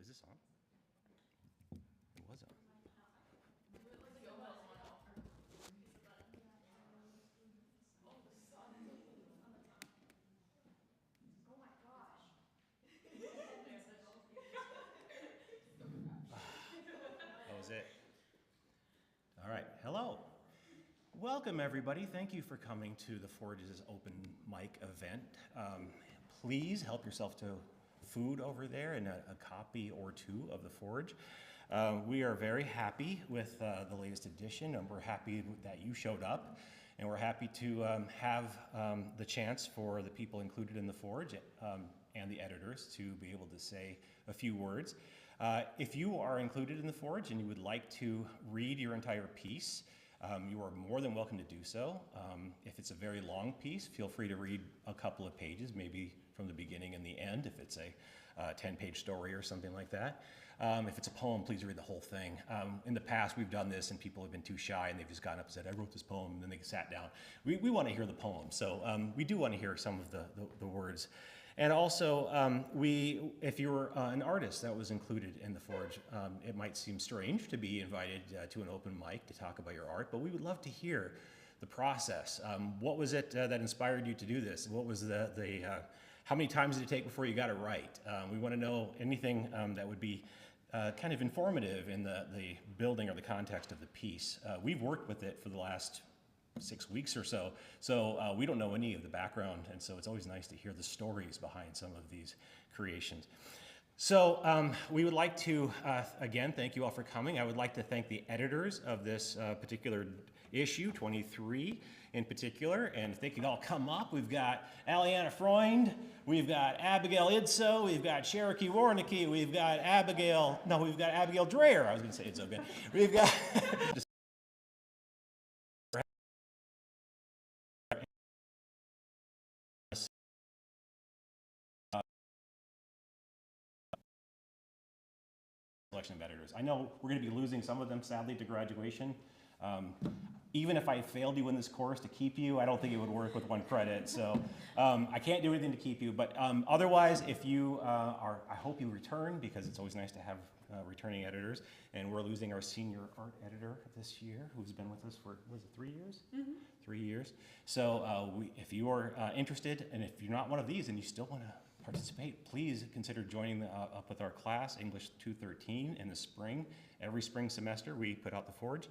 Is this on? It was on. That was it. All right. Hello. Welcome, everybody. Thank you for coming to the Forge's open mic event. Please help yourself to food over there and a copy or two of the Forge. We are very happy with the latest edition, and we're happy that you showed up. And we're happy to have the chance for the people included in the Forge and the editors to be able to say a few words. If you are included in the Forge and you would like to read your entire piece, you are more than welcome to do so. If it's a very long piece, feel free to read a couple of pages, maybe from the beginning and the end, if it's a 10-page story or something like that. If it's a poem, please read the whole thing. In the past, we've done this and people have been too shy and they've just gotten up and said, I wrote this poem, and then they sat down. We want to hear the poem, so we do want to hear some of the words. And also, if you're an artist that was included in the Forge, it might seem strange to be invited to an open mic to talk about your art, but we would love to hear the process. What was it that inspired you to do this? What was how many times did it take before you got it right? We want to know anything that would be kind of informative in the building or the context of the piece. We've worked with it for the last 6 weeks or so, we don't know any of the background, and so it's always nice to hear the stories behind some of these creations. So we would like to, again, thank you all for coming. I would like to thank the editors of this particular issue, 23 in particular, and if they could all come up. We've got Aliana Freund, we've got Abigail Idso, we've got Cherokee Warnicki, we've got Abigail Dreyer, I was gonna say Idso again. We've got selection of editors. I know we're going to be losing some of them, sadly, to graduation. Even if I failed you in this course to keep you, I don't think it would work with 1 credit. So I can't do anything to keep you. But otherwise, if you I hope you return, because it's always nice to have returning editors. And we're losing our senior art editor this year, who's been with us for, was it 3 years? Mm-hmm. 3 years. So if you are interested, and if you're not one of these and you still want to participate, please consider joining up with our class, English 213, in the spring. Every spring semester, we put out the Forge.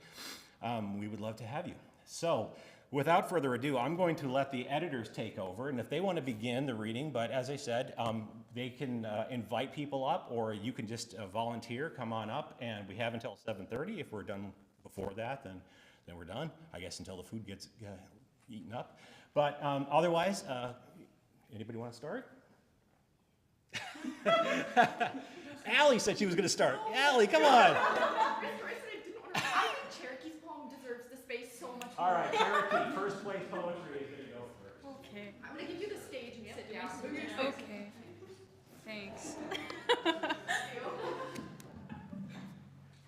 We would love to have you. So, without further ado, I'm going to let the editors take over, and if they want to begin the reading, but as I said, they can invite people up, or you can just volunteer, come on up, and we have until 7:30. If we're done before that, then we're done, I guess, until the food gets eaten up. But otherwise, anybody want to start? Allie said she was going to start. Allie, come on. I think Cherokee's poem deserves the space so much more. All right, Cherokee, first place poetry is going to go first. Okay. I'm going to give you the stage and sit down. Okay. Thanks.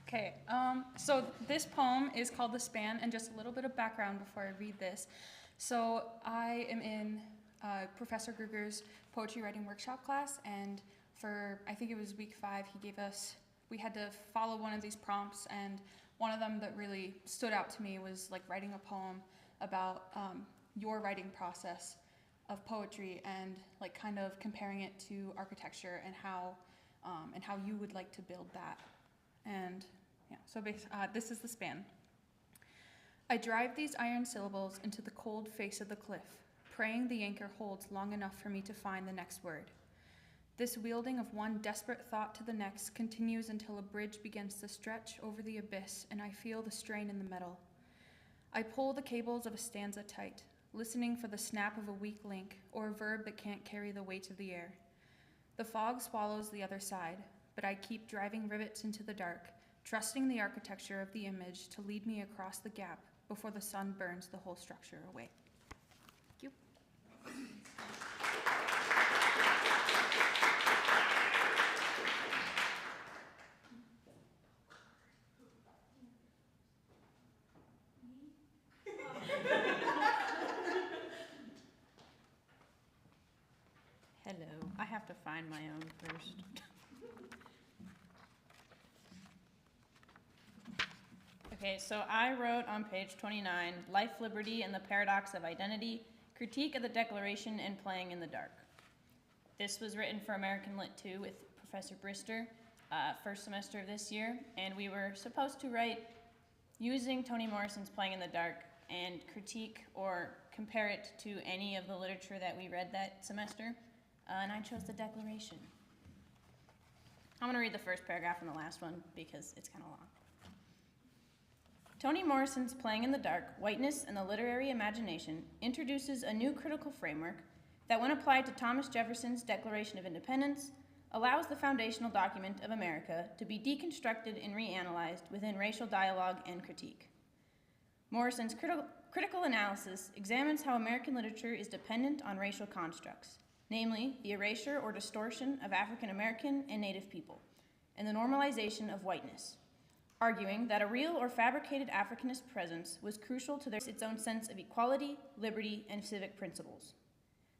Okay, so this poem is called The Span, and just a little bit of background before I read this. So I am in Professor Gruger's poetry writing workshop class, and for, I think it was week 5, we had to follow one of these prompts, and one of them that really stood out to me was like writing a poem about your writing process of poetry, and like kind of comparing it to architecture and how you would like to build that. And yeah, so this is The Span. I drive these iron syllables into the cold face of the cliff, praying the anchor holds long enough for me to find the next word. This wielding of one desperate thought to the next continues until a bridge begins to stretch over the abyss, and I feel the strain in the metal. I pull the cables of a stanza tight, listening for the snap of a weak link or a verb that can't carry the weight of the air. The fog swallows the other side, but I keep driving rivets into the dark, trusting the architecture of the image to lead me across the gap before the sun burns the whole structure away. Thank you. Hello. I have to find my own first. Okay, so I wrote on page 29, Life, Liberty, and the Paradox of Identity, Critique of the Declaration and Playing in the Dark. This was written for American Lit 2 with Professor Brister, first semester of this year, and we were supposed to write using Toni Morrison's Playing in the Dark and critique or compare it to any of the literature that we read that semester, and I chose the Declaration. I'm gonna read the first paragraph and the last one because it's kind of long. Toni Morrison's Playing in the Dark, Whiteness and the Literary Imagination introduces a new critical framework that, when applied to Thomas Jefferson's Declaration of Independence, allows the foundational document of America to be deconstructed and reanalyzed within racial dialogue and critique. Morrison's critical analysis examines how American literature is dependent on racial constructs, namely the erasure or distortion of African American and Native people, and the normalization of whiteness, arguing that a real or fabricated Africanist presence was crucial to its own sense of equality, liberty, and civic principles.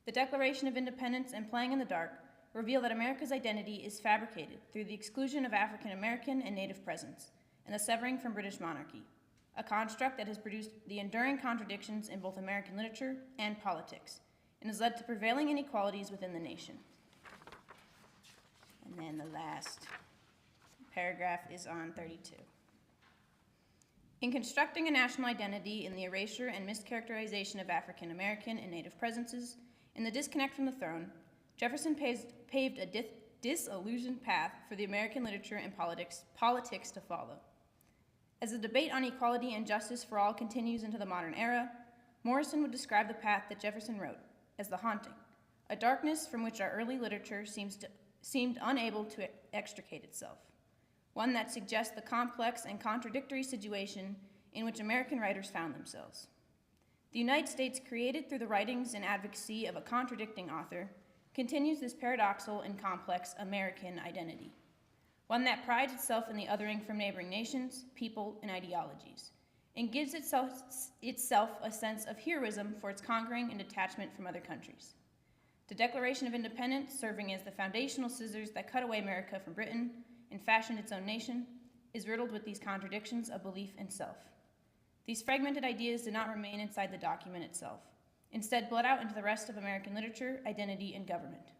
The Declaration of Independence and Playing in the Dark reveal that America's identity is fabricated through the exclusion of African American and Native presence and the severing from British monarchy, a construct that has produced the enduring contradictions in both American literature and politics and has led to prevailing inequalities within the nation. And then the last paragraph is on 32. In constructing a national identity in the erasure and mischaracterization of African American and Native presences, in the disconnect from the throne, Jefferson paved a disillusioned path for the American literature and politics to follow. As the debate on equality and justice for all continues into the modern era, Morrison would describe the path that Jefferson wrote as the haunting, a darkness from which our early literature seemed unable to extricate itself, one that suggests the complex and contradictory situation in which American writers found themselves. The United States, created through the writings and advocacy of a contradicting author, continues this paradoxical and complex American identity, one that prides itself in the othering from neighboring nations, people, and ideologies, and gives itself a sense of heroism for its conquering and detachment from other countries. The Declaration of Independence, serving as the foundational scissors that cut away America from Britain and fashioned its own nation, is riddled with these contradictions of belief and self. These fragmented ideas did not remain inside the document itself, instead bled out into the rest of American literature, identity, and government.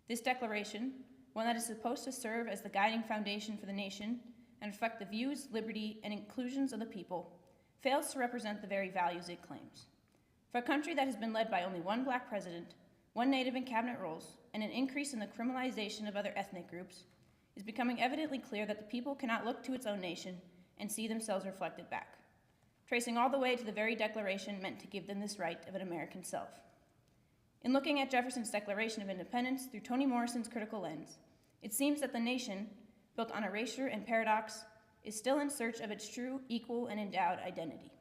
This declaration, one that is supposed to serve as the guiding foundation for the nation and reflect the views, liberty, and inclusions of the people, fails to represent the very values it claims. For a country that has been led by only one black president, one Native in cabinet roles, and an increase in the criminalization of other ethnic groups, it is becoming evidently clear that the people cannot look to its own nation and see themselves reflected back, tracing all the way to the very declaration meant to give them this right of an American self. In looking at Jefferson's Declaration of Independence through Toni Morrison's critical lens, it seems that the nation, built on erasure and paradox, is still in search of its true, equal, and endowed identity.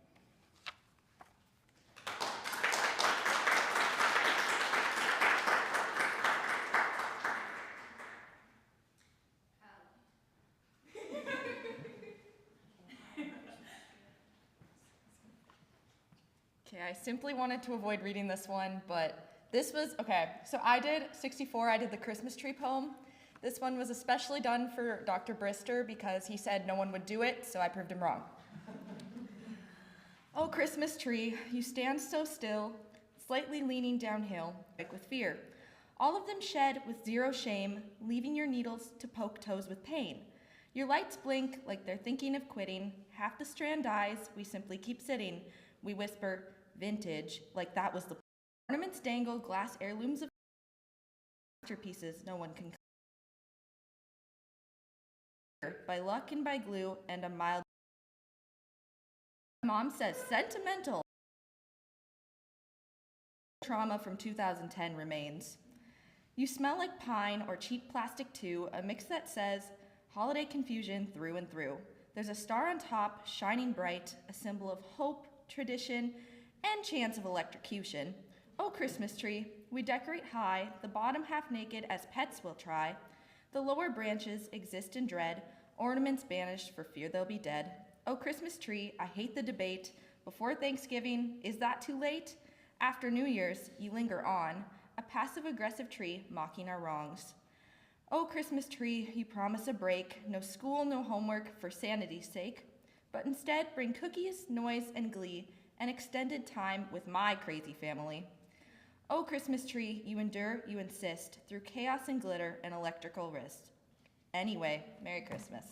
Okay, I simply wanted to avoid reading this one, but this was, okay, so I did 64, I did the Christmas tree poem. This one was especially done for Dr. Brister because he said no one would do it, so I proved him wrong. Oh, Christmas tree, you stand so still, slightly leaning downhill, like with fear. All of them shed with zero shame, leaving your needles to poke toes with pain. Your lights blink like they're thinking of quitting. Half the strand dies, we simply keep sitting. We whisper, vintage, like that was the ornaments dangle, glass heirlooms of masterpieces no one can by luck and by glue and a mild mom says sentimental trauma from 2010 remains. You smell like pine or cheap plastic too, a mix that says holiday confusion through and through. There's a star on top, shining bright, a symbol of hope, tradition, and chance of electrocution. Oh, Christmas tree, we decorate high, the bottom half naked as pets will try. The lower branches exist in dread, ornaments banished for fear they'll be dead. Oh, Christmas tree, I hate the debate. Before Thanksgiving, is that too late? After New Year's, you linger on, a passive-aggressive tree mocking our wrongs. Oh, Christmas tree, you promise a break. No school, no homework, for sanity's sake. but instead bring cookies, noise, and glee, and extended time with my crazy family. Oh, Christmas tree, you endure, you insist, through chaos and glitter and electrical wrist. Anyway, Merry Christmas.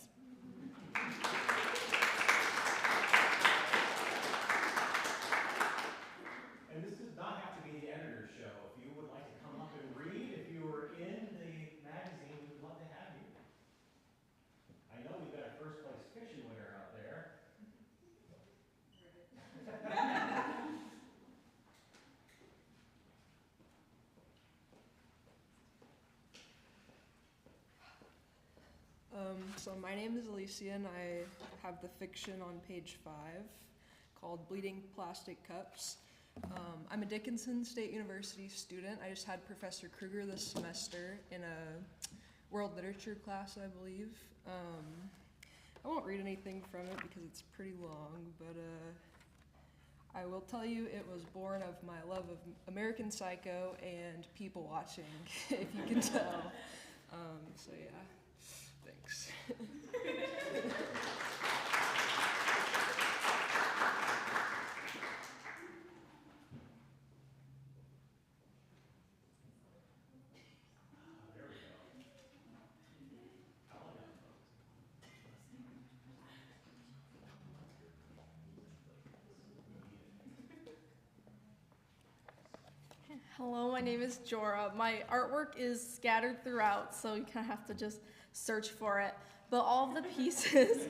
And this does not have to be the editor's show. If you would like to come up and read, if you were in the magazine, we would love to have you. I know we've got a first place fiction winner out there. So my name is Alicia, and I have the fiction on page 5 called Bleeding Plastic Cups. I'm a Dickinson State University student. I just had Professor Kruger this semester in a world literature class, I believe. I won't read anything from it because it's pretty long, but I will tell you it was born of my love of American Psycho and people watching, if you can tell. So yeah, thanks. There we go. How long now, folks? Hello, my name is Jora. My artwork is scattered throughout, so you kind of have to just search for it. But all of the pieces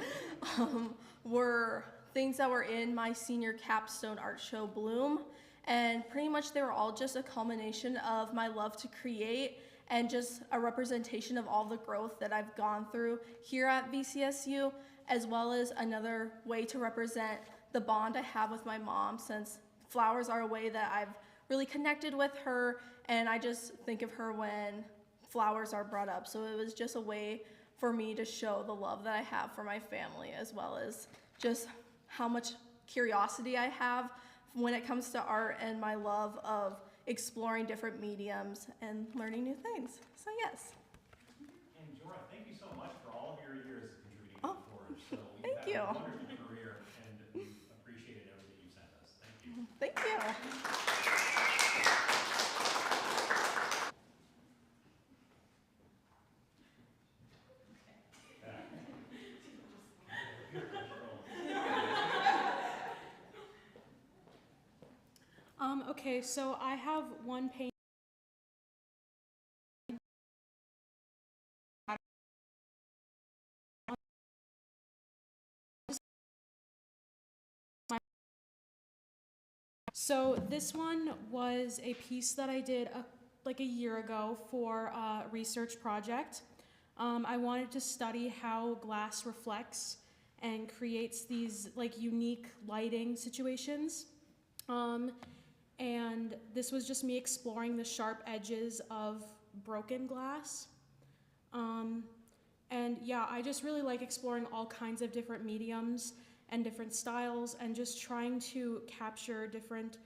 were things that were in my senior capstone art show, Bloom. And pretty much they were all just a culmination of my love to create and just a representation of all the growth that I've gone through here at VCSU, as well as another way to represent the bond I have with my mom, since flowers are a way that I've really connected with her, and I just think of her when flowers are brought up. So it was just a way for me to show the love that I have for my family, as well as just how much curiosity I have when it comes to art and my love of exploring different mediums and learning new things. So yes. And Jora, thank you so much for all of your years of contributing Oh, to the Forge. So you've thank had you. a wonderful career, and we've appreciated everything you've sent us. Thank you. Thank you. Okay, so I have one painting. So this one was a piece that I did like a year ago for a research project. I wanted to study how glass reflects and creates these like unique lighting situations. And this was just me exploring the sharp edges of broken glass. And yeah, I just really like exploring all kinds of different mediums and different styles and just trying to capture different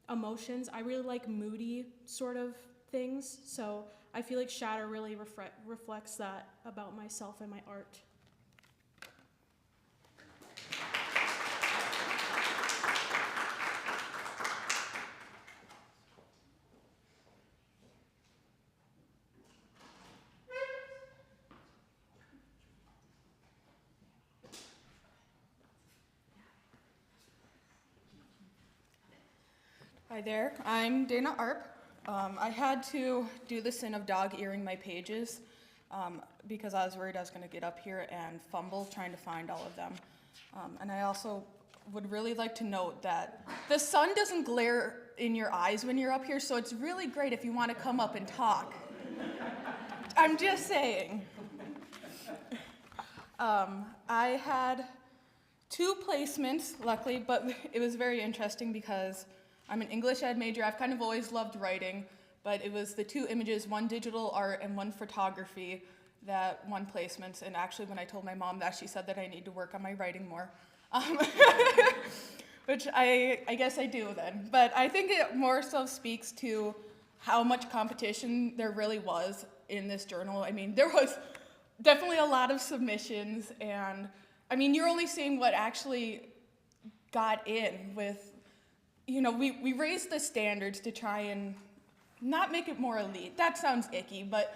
emotions. I really like moody sort of things, so I feel like Shatter really reflects that about myself and my art. Hi there, I'm Dana Arp. I had to do the sin of dog earing my pages because I was worried I was going to get up here and fumble trying to find all of them. And I also would really like to note that the sun doesn't glare in your eyes when you're up here, so it's really great if you want to come up and talk. I'm just saying. I had 2 placements, luckily, but it was very interesting because I'm an English ed major. I've kind of always loved writing, but it was the 2 images, one digital art and one photography, that won placements. And actually, when I told my mom that, she said that I need to work on my writing more, which I guess I do then. But I think it more so speaks to how much competition there really was in this journal. I mean, there was definitely a lot of submissions, and I mean, you're only seeing what actually got in with, you know, we raised the standards to try and not make it more elite. That sounds icky, but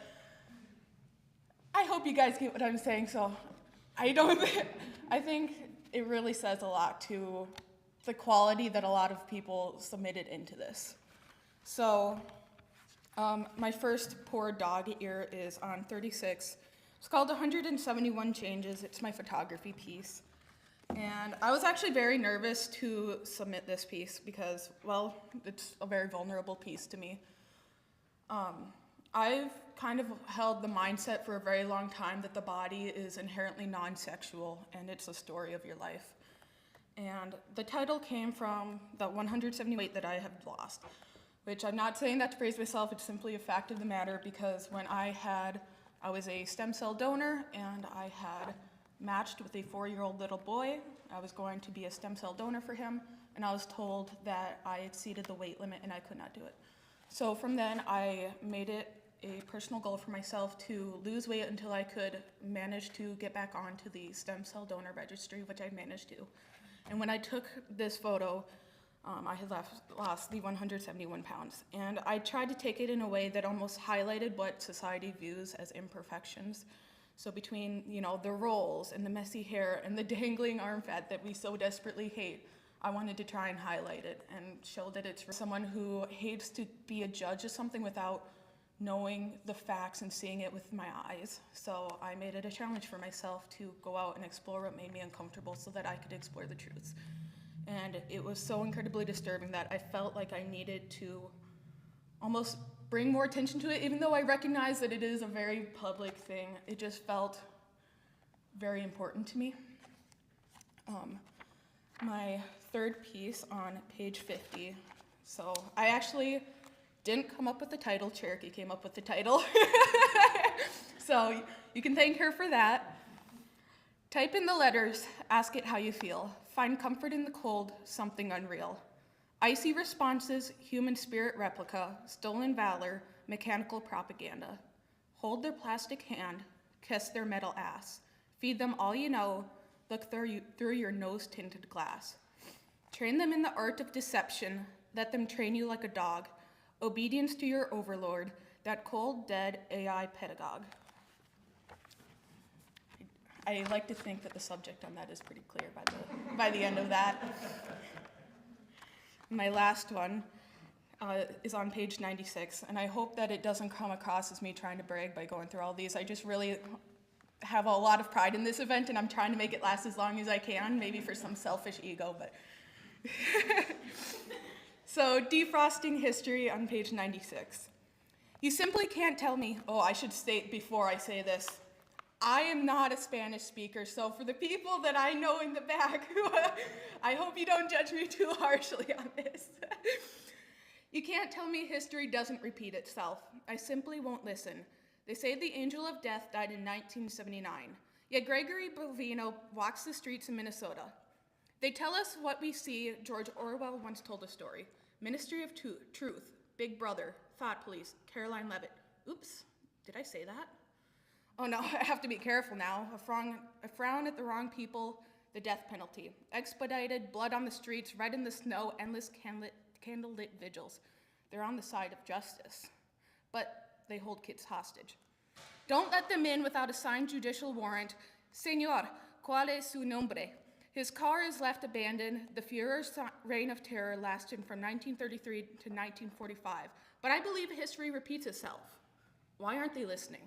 I hope you guys get what I'm saying. So I think it really says a lot to the quality that a lot of people submitted into this. So my first poor dog ear is on 36. It's called 171 Changes. It's my photography piece. And I was actually very nervous to submit this piece because, well, it's a very vulnerable piece to me. I've kind of held the mindset for a very long time that the body is inherently non-sexual and it's a story of your life. And the title came from the 170 weight that I have lost, which I'm not saying that to praise myself, it's simply a fact of the matter because when I was a stem cell donor and I had matched with a 4-year-old little boy. I was going to be a stem cell donor for him, and I was told that I exceeded the weight limit and I could not do it. So from then, I made it a personal goal for myself to lose weight until I could manage to get back onto the stem cell donor registry, which I managed to. And when I took this photo, I had lost the 171 pounds. And I tried to take it in a way that almost highlighted what society views as imperfections. So between, you know, the rolls and the messy hair and the dangling arm fat that we so desperately hate, I wanted to try and highlight it and show that it's for someone who hates to be a judge of something without knowing the facts and seeing it with my eyes. So I made it a challenge for myself to go out and explore what made me uncomfortable so that I could explore the truths. And it was so incredibly disturbing that I felt like I needed to almost bring more attention to it, even though I recognize that it is a very public thing. It just felt very important to me. My third piece on page 50. So I actually didn't come up with the title, Cherokee came up with the title. So you can thank her for that. Type in the letters, ask it how you feel. Find comfort in the cold, something unreal. Icy responses, human spirit replica, stolen valor, mechanical propaganda. Hold their plastic hand, kiss their metal ass. Feed them all you know, look through your nose-tinted glass. Train them in the art of deception, let them train you like a dog. Obedience to your overlord, that cold, dead AI pedagogue. I like to think that the subject on that is pretty clear by the end of that. My last one is on page 96, and I hope that it doesn't come across as me trying to brag by going through all these. I just really have a lot of pride in this event, and I'm trying to make it last as long as I can, maybe for some selfish ego, but. So, defrosting history on page 96. You simply can't tell me, oh, I should state before I say this, I am not a Spanish speaker, so for the people that I know in the back, I hope you don't judge me too harshly on this. You can't tell me history doesn't repeat itself. I simply won't listen. They say the angel of death died in 1979, yet Gregory Bovino walks the streets in Minnesota. They tell us what we see. George Orwell once told a story. Ministry of Truth, Big Brother, Thought Police, Caroline Levitt. Oops, did I say that? Oh no, I have to be careful now. A frown at the wrong people, the death penalty. Expedited, blood on the streets, red in the snow, endless candlelit vigils. They're on the side of justice, but they hold kids hostage. Don't let them in without a signed judicial warrant. Señor, ¿cuál es su nombre? His car is left abandoned. The Führer's reign of terror lasted from 1933 to 1945. But I believe history repeats itself. Why aren't they listening?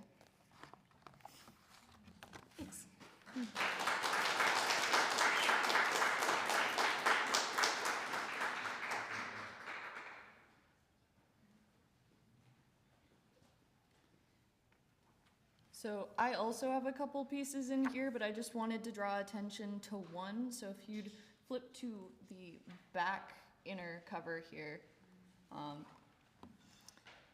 Thanks. So I also have a couple pieces in here, but I just wanted to draw attention to one. So if you'd flip to the back inner cover here.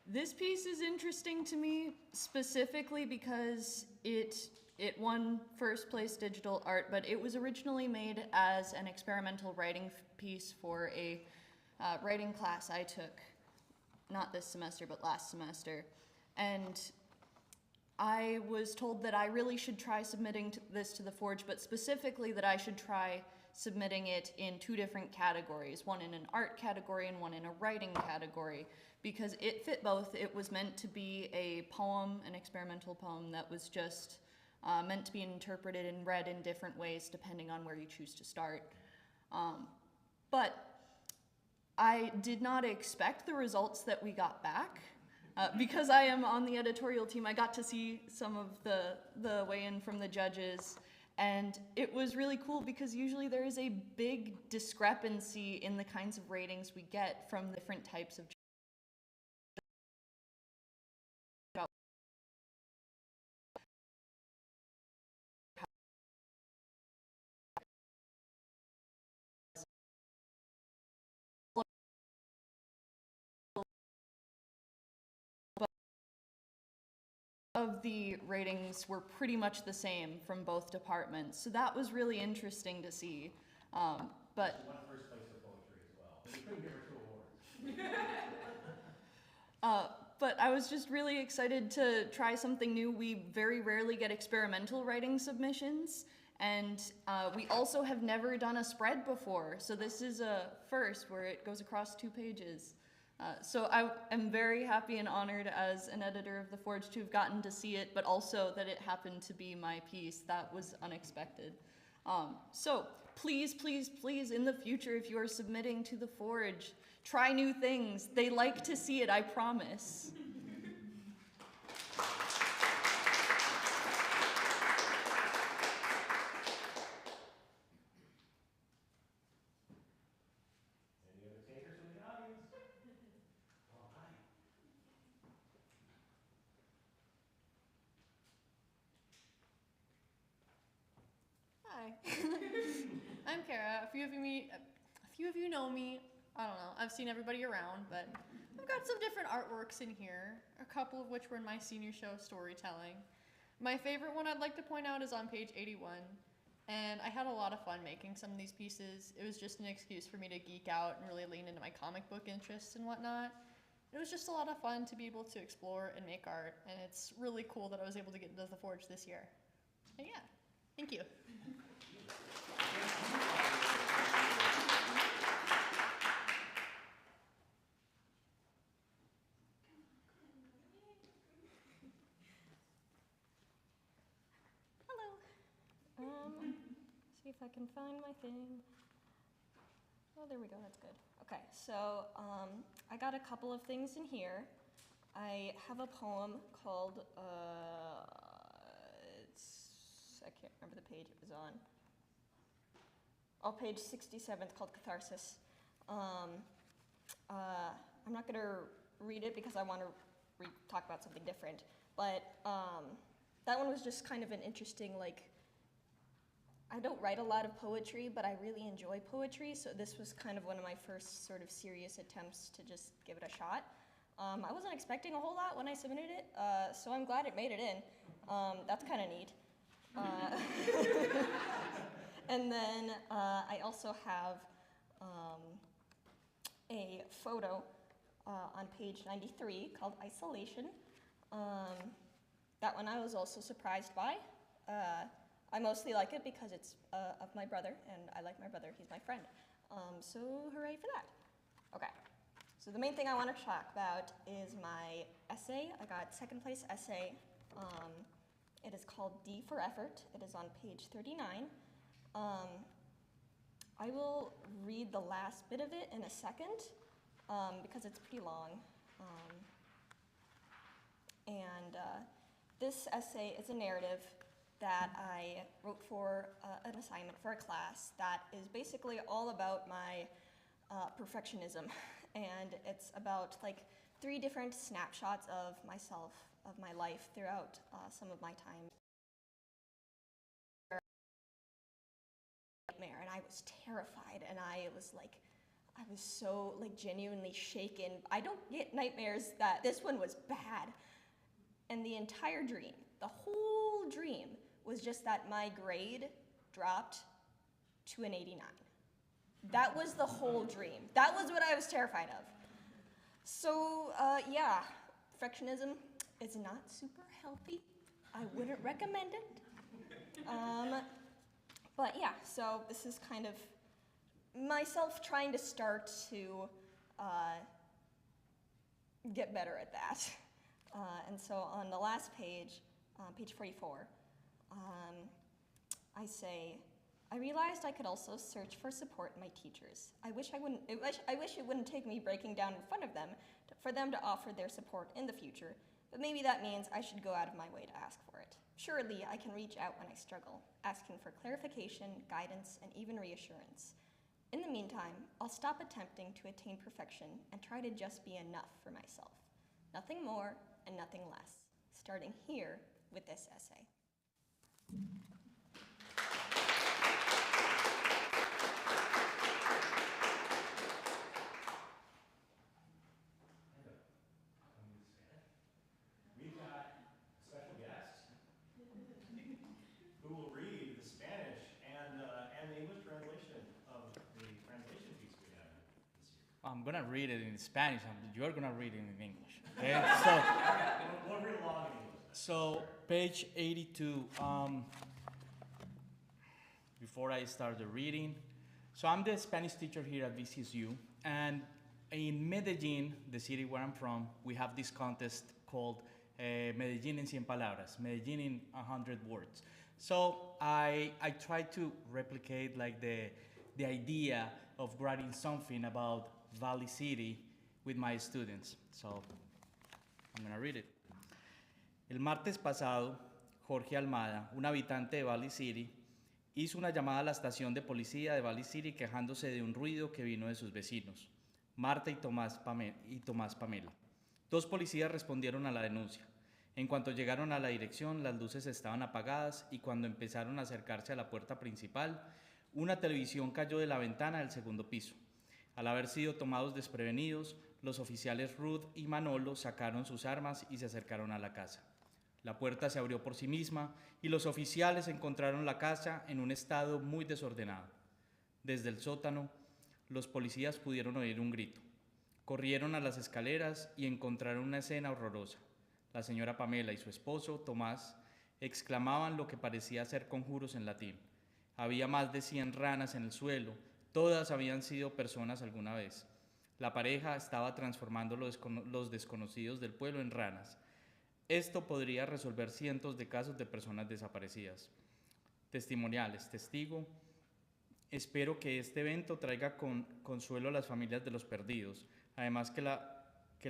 This piece is interesting to me specifically because it won first place digital art, but it was originally made as an experimental writing piece for a writing class I took, not this semester, but last semester. And I was told that I really should try submitting this to the Forge, but specifically that I should try submitting it in 2 different categories, one in an art category and one in a writing category, because it fit both. It was meant to be a poem, an experimental poem that was just meant to be interpreted and read in different ways depending on where you choose to start. But I did not expect the results that we got back. Because I am on the editorial team, I got to see some of the weigh-in from the judges, and it was really cool because usually there is a big discrepancy in the kinds of ratings we get from different types of of the ratings were pretty much the same from both departments. So that was really interesting to see. But She won first place for poetry as well. But you couldn't give her 2 awards. but I was just really excited to try something new. We very rarely get experimental writing submissions, and we also have never done a spread before. So this is a first where it goes across 2 pages. So I am very happy and honored as an editor of The Forge to have gotten to see it, but also that it happened to be my piece. That was unexpected. So please, please, please, in the future, if you are submitting to The Forge, try new things. They like to see it, I promise. Any other takers from the audience? All right. Hi, I'm Kara. A few of you know me. I don't know. I've seen everybody around, but I've got some different artworks in here. A couple of which were in my senior show storytelling. My favorite one I'd like to point out is on page 81, and I had a lot of fun making some of these pieces. It was just an excuse for me to geek out and really lean into my comic book interests and whatnot. It was just a lot of fun to be able to explore and make art, and it's really cool that I was able to get into the Forge this year. And yeah, thank you. See if I can find my thing. Oh, there we go, that's good. Okay, so I got a couple of things in here. I have a poem called, I can't remember the page it was on. Oh, page 67, it's called Catharsis. I'm not gonna read it because I want to talk about something different, but that one was just kind of an interesting, like, I don't write a lot of poetry, but I really enjoy poetry, so this was kind of one of my first sort of serious attempts to just give it a shot. I wasn't expecting a whole lot when I submitted it, so I'm glad it made it in. That's kind of neat. And then I also have a photo on page 93 called Isolation. That one I was also surprised by. I mostly like it because it's of my brother, and I like my brother, he's my friend. So hooray for that. Okay, so the main thing I want to talk about is my essay. I got second place essay. It is called D for Effort. It is on page 39. I will read the last bit of it in a second because it's pretty long. This essay is a narrative that I wrote for an assignment for a class that is basically all about my perfectionism. And it's about like 3 different snapshots of myself, of my life throughout some of my time. Nightmare, and I was terrified, and I was so like genuinely shaken. I don't get nightmares that this one was bad. And the entire dream, the whole dream, was just that my grade dropped to an 89. That was the whole dream. That was what I was terrified of. So yeah, perfectionism is not super healthy. I wouldn't recommend it. But yeah, so this is kind of myself trying to start to get better at that. And so on the last page, page 44, I say, I realized I could also search for support in my teachers. I wish it wouldn't take me breaking down in front of them for them to offer their support in the future, but maybe that means I should go out of my way to ask for it. Surely I can reach out when I struggle, asking for clarification, guidance, and even reassurance. In the meantime, I'll stop attempting to attain perfection and try to just be enough for myself. Nothing more and nothing less, starting here with this essay. We've got a special guest who will read the Spanish and the English translation of the translation piece we have this year. I'm gonna read it in Spanish, and you're gonna read it in English. Okay? So, We'll read along in English. so page 82. Before I start the reading, so I'm the Spanish teacher here at VCSU, and in Medellin, the city where I'm from, we have this contest called Medellin en 100 palabras, Medellin in 100 words. So I try to replicate like the idea of writing something about Valley City with my students. So I'm gonna read it. El martes pasado, Jorge Almada, un habitante de Valley City, hizo una llamada a la estación de policía de Valley City quejándose de un ruido que vino de sus vecinos, Marta y Tomás Pamela. Dos policías respondieron a la denuncia. En cuanto llegaron a la dirección, las luces estaban apagadas y cuando empezaron a acercarse a la puerta principal, una televisión cayó de la ventana del segundo piso. Al haber sido tomados desprevenidos, los oficiales Ruth y Manolo sacaron sus armas y se acercaron a la casa. La puerta se abrió por sí misma y los oficiales encontraron la casa en un estado muy desordenado. Desde el sótano, los policías pudieron oír un grito. Corrieron a las escaleras y encontraron una escena horrorosa. La señora Pamela y su esposo, Tomás, exclamaban lo que parecía ser conjuros en latín. Había más de 100 ranas en el suelo, todas habían sido personas alguna vez. La pareja estaba transformando los desconocidos del pueblo en ranas. Esto podría resolver cientos de casos de personas desaparecidas. Testimoniales, testigo. Espero que este evento traiga consuelo a las familias de los perdidos, además que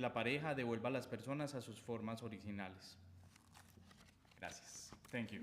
la pareja devuelva a las personas a sus formas originales. Gracias. Thank you.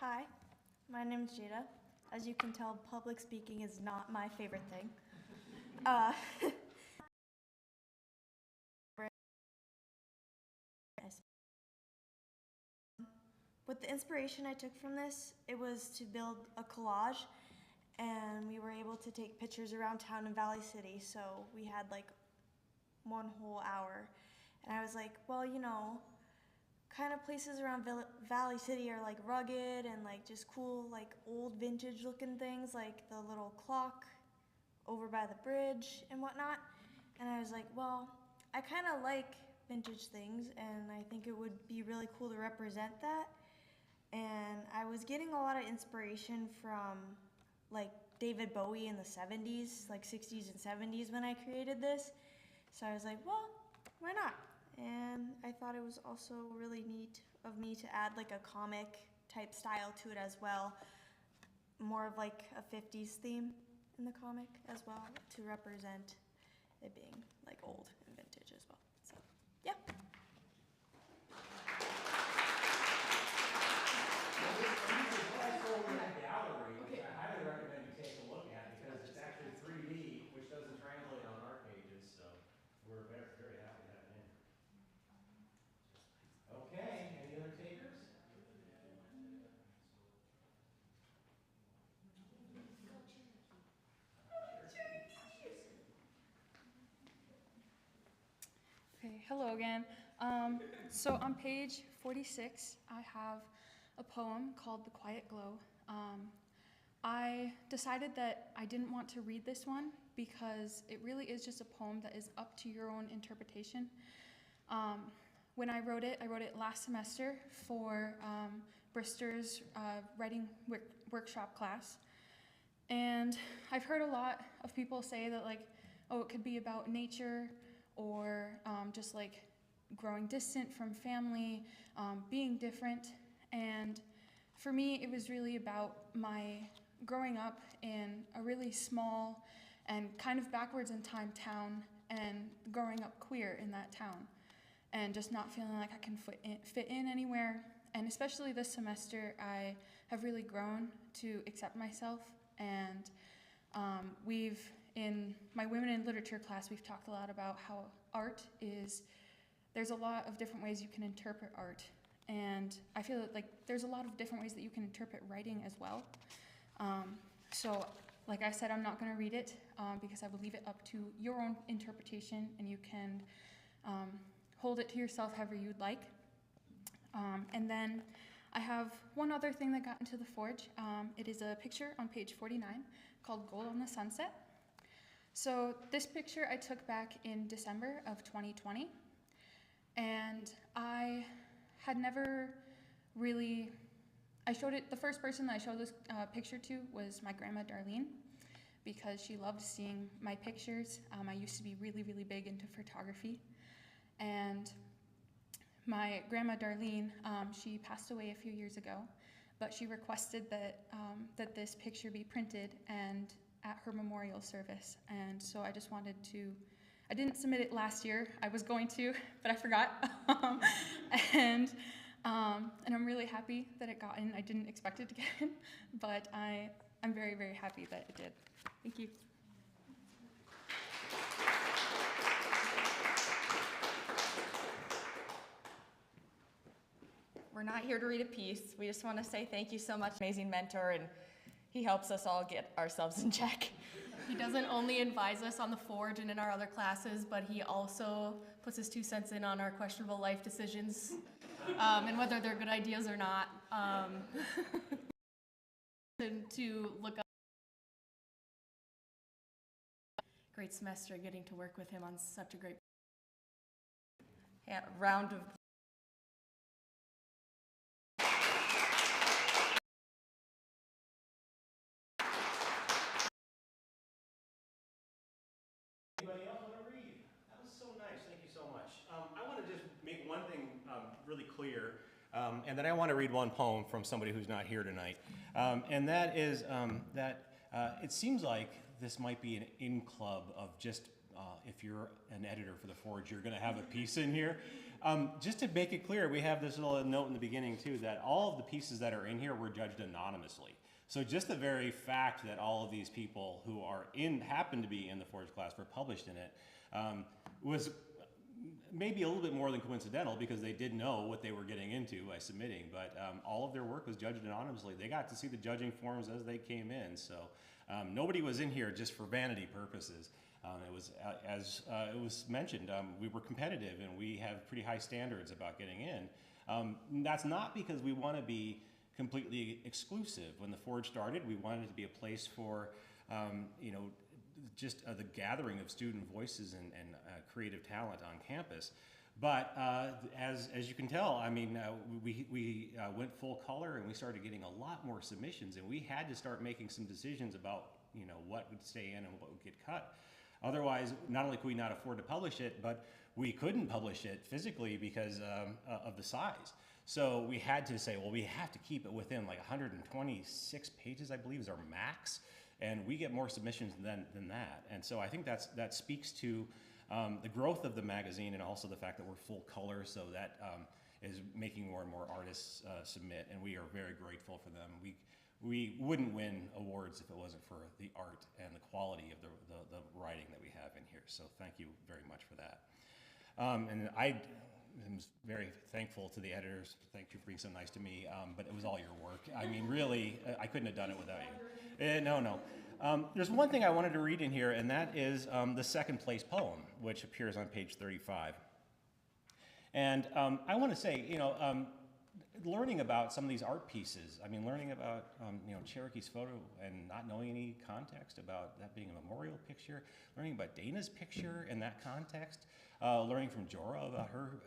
Hi, my name is Jada. As you can tell, public speaking is not my favorite thing. With the inspiration I took from this, it was to build a collage, and we were able to take pictures around town in Valley City, so we had like one whole hour. And I was like, well, you know, kind of places around Valley City are like rugged and like just cool, like old vintage looking things, like the little clock over by the bridge and whatnot. And I was like, well, I kind of like vintage things, and I think it would be really cool to represent that. And I was getting a lot of inspiration from like David Bowie in the 70s, like 60s and 70s when I created this. So I was like, well, why not? And I thought it was also really neat of me to add like a comic type style to it as well. More of like a 50s theme in the comic as well to represent it being like old and vintage as well. So, yeah. hello again. So on page 46, I have a poem called The Quiet Glow. I decided that I didn't want to read this one because it really is just a poem that is up to your own interpretation. When I wrote it last semester for Brister's writing workshop class. And I've heard a lot of people say that, like, oh, it could be about nature or just like growing distant from family, being different. And for me, it was really about my growing up in a really small and kind of backwards in time town and growing up queer in that town and just not feeling like I can fit in anywhere. And especially this semester, I have really grown to accept myself. And in my Women in Literature class, we've talked a lot about how art is, there's a lot of different ways you can interpret art. And I feel like there's a lot of different ways that you can interpret writing as well. So like I said, I'm not gonna read it because I will leave it up to your own interpretation, and you can hold it to yourself however you'd like. And then I have one other thing that got into the Forge. It is a picture on page 49 called Gold on the Sunset. So this picture I took back in December of 2020, and I had never really, the first person that I showed this picture to was my grandma Darlene, because she loved seeing my pictures. I used to be really, really big into photography, and my grandma Darlene, she passed away a few years ago, but she requested that that this picture be printed and at her memorial service. And so I just wanted to, I didn't submit it last year. I was going to, but I forgot. And I'm really happy that it got in. I didn't expect it to get in, but I'm very, very happy that it did. Thank you. We're not here to read a piece. We just want to say thank you so much, amazing mentor, and he helps us all get ourselves in check. He doesn't only advise us on the Forge and in our other classes, but he also puts his 2 cents in on our questionable life decisions and whether they're good ideas or not. To look up. Great semester, getting to work with him on such a great. Yeah, round of Anybody else want to read? That was so nice. Thank you so much. I want to just make one thing really clear, and then I want to read one poem from somebody who's not here tonight. And that is that it seems like this might be an in-club of just, if you're an editor for The Forge, you're going to have a piece in here. Just to make it clear, we have this little note in the beginning, too, that all of the pieces that are in here were judged anonymously. So just the very fact that all of these people who are happen to be in the Forge class were published in it was maybe a little bit more than coincidental, because they did know what they were getting into by submitting, but all of their work was judged anonymously. They got to see the judging forms as they came in, so nobody was in here just for vanity purposes. It was, as it was mentioned, we were competitive and we have pretty high standards about getting in. That's not because we want to be completely exclusive. When the Forge started, we wanted it to be a place for, you know, just the gathering of student voices and creative talent on campus. But as you can tell, I mean, we went full color and we started getting a lot more submissions, and we had to start making some decisions about, you know, what would stay in and what would get cut. Otherwise, not only could we not afford to publish it, but we couldn't publish it physically because of the size. So we had to say, well, we have to keep it within like 126 pages, I believe, is our max. And we get more submissions than that. And so I think that speaks to the growth of the magazine, and also the fact that we're full color, so that is making more and more artists submit, and we are very grateful for them. We wouldn't win awards if it wasn't for the art and the quality of the writing that we have in here. So thank you very much for that. And I am very thankful to the editors. Thank you for being so nice to me, but it was all your work. I mean, really, I couldn't have done it without you. No. There's one thing I wanted to read in here, and that is the second place poem, which appears on page 35. And I want to say, learning about some of these art pieces, I mean, learning about, Cherokee's photo and not knowing any context about that being a memorial picture, learning about Dana's picture in that context, learning from Jorah about her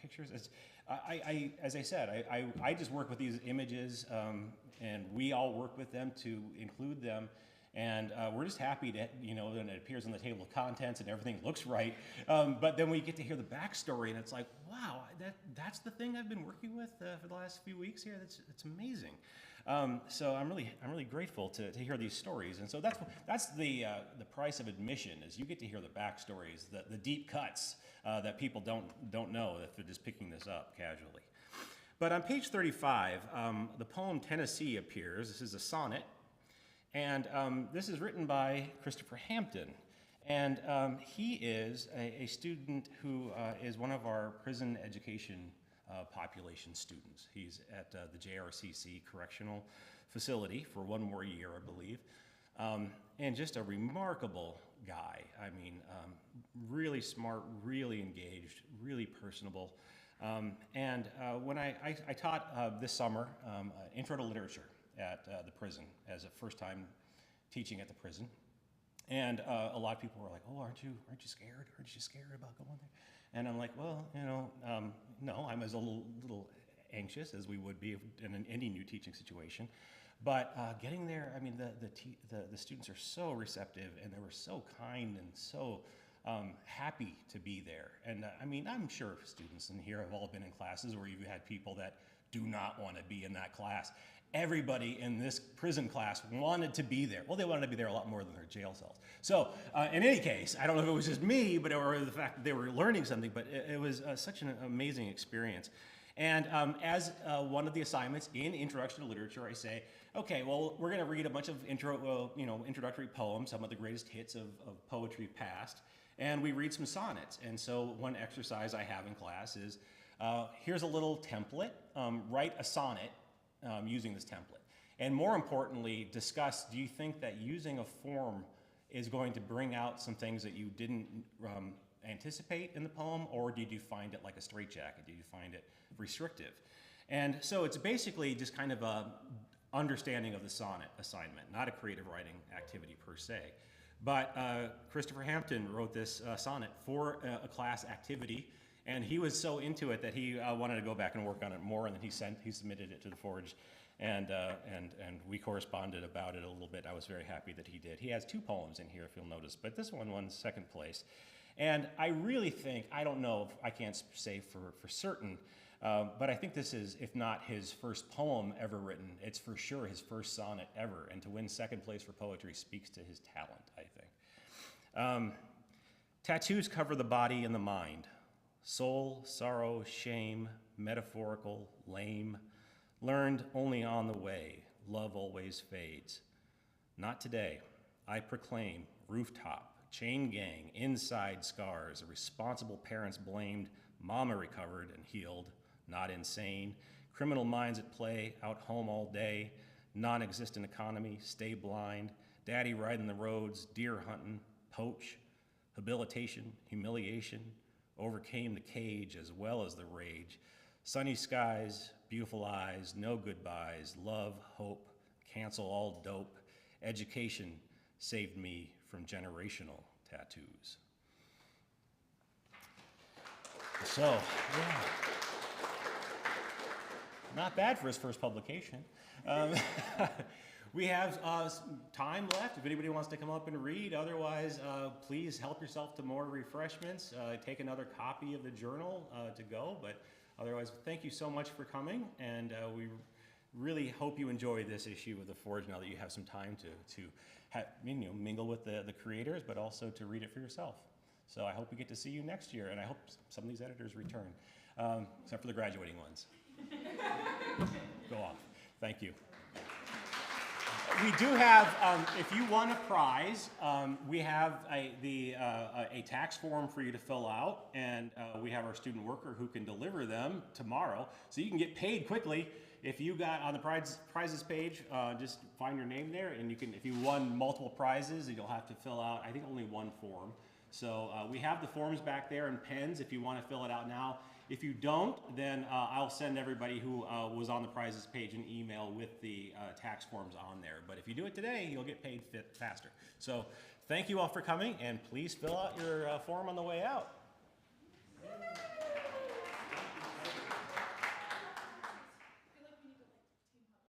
pictures. As I said, I just work with these images, and we all work with them to include them. And we're just happy that, when it appears on the table of contents and everything looks right. But then we get to hear the backstory, and it's like, wow, that's the thing I've been working with for the last few weeks here. It's amazing. So I'm really grateful to hear these stories. And so that's the price of admission, is you get to hear the backstories, the deep cuts that people don't know if they're just picking this up casually. But on page 35, the poem Tennessee appears. This is a sonnet. And this is written by Christopher Hampton. And he is a student who is one of our prison education population students. He's at the JRCC Correctional Facility for one more year, I believe. And just a remarkable guy. I mean, really smart, really engaged, really personable. And when I taught this summer Intro to Literature at the prison as a first time teaching at the prison. And a lot of people were like, oh, aren't you scared? Aren't you scared about going there? And I'm like, well, no, I'm as a little anxious as we would be in any new teaching situation. But getting there, I mean, the students are so receptive, and they were so kind and so happy to be there. And I mean, I'm sure students in here have all been in classes where you've had people that do not want to be in that class. Everybody in this prison class wanted to be there. Well, they wanted to be there a lot more than their jail cells. So in any case, I don't know if it was just me, but or the fact that they were learning something, but it was such an amazing experience. And as one of the assignments in Introduction to Literature, I say, okay, well, we're going to read a bunch of introductory poems, some of the greatest hits of poetry past, and we read some sonnets. And so one exercise I have in class is, here's a little template, write a sonnet using this template. And more importantly, discuss, do you think that using a form is going to bring out some things that you didn't anticipate in the poem, or did you find it like a straitjacket? Did you find it restrictive? And so it's basically just kind of a understanding of the sonnet assignment, not a creative writing activity per se. But Christopher Hampton wrote this sonnet for a class activity, and he was so into it that he wanted to go back and work on it more, and then he submitted it to the Forge, and we corresponded about it a little bit. I was very happy that he did. He has 2 poems in here, if you'll notice, but this one won second place. And I really think, I don't know, I can't say for certain, but I think this is, if not his first poem ever written, it's for sure his first sonnet ever, and to win second place for poetry speaks to his talent, I think. Tattoos cover the body and the mind. Soul, sorrow, shame, metaphorical, lame, learned only on the way, love always fades. Not today, I proclaim, rooftop, chain gang, inside scars, responsible parents blamed, mama recovered and healed, not insane, criminal minds at play, out home all day, non-existent economy, stay blind, daddy riding the roads, deer hunting, poach, habilitation, humiliation, overcame the cage as well as the rage. Sunny skies, beautiful eyes, no goodbyes, love, hope, cancel all dope. Education saved me from generational tattoos. So, yeah. Not bad for his first publication. We have time left if anybody wants to come up and read. Otherwise, please help yourself to more refreshments. Take another copy of the journal to go. But otherwise, thank you so much for coming. And we really hope you enjoy this issue of The Forge now that you have some time to mingle with the creators, but also to read it for yourself. So I hope we get to see you next year. And I hope some of these editors return, except for the graduating ones. Go off. Thank you. We do have, if you want a prize, we have a tax form for you to fill out, and we have our student worker who can deliver them tomorrow, so you can get paid quickly. If you got on the prizes page, just find your name there, and you can. If you won multiple prizes, you'll have to fill out, I think, only one form. So we have the forms back there and pens if you want to fill it out now. If you don't, then I'll send everybody who was on the prizes page an email with the tax forms on there. But if you do it today, you'll get paid faster. So thank you all for coming, and please fill out your form on the way out.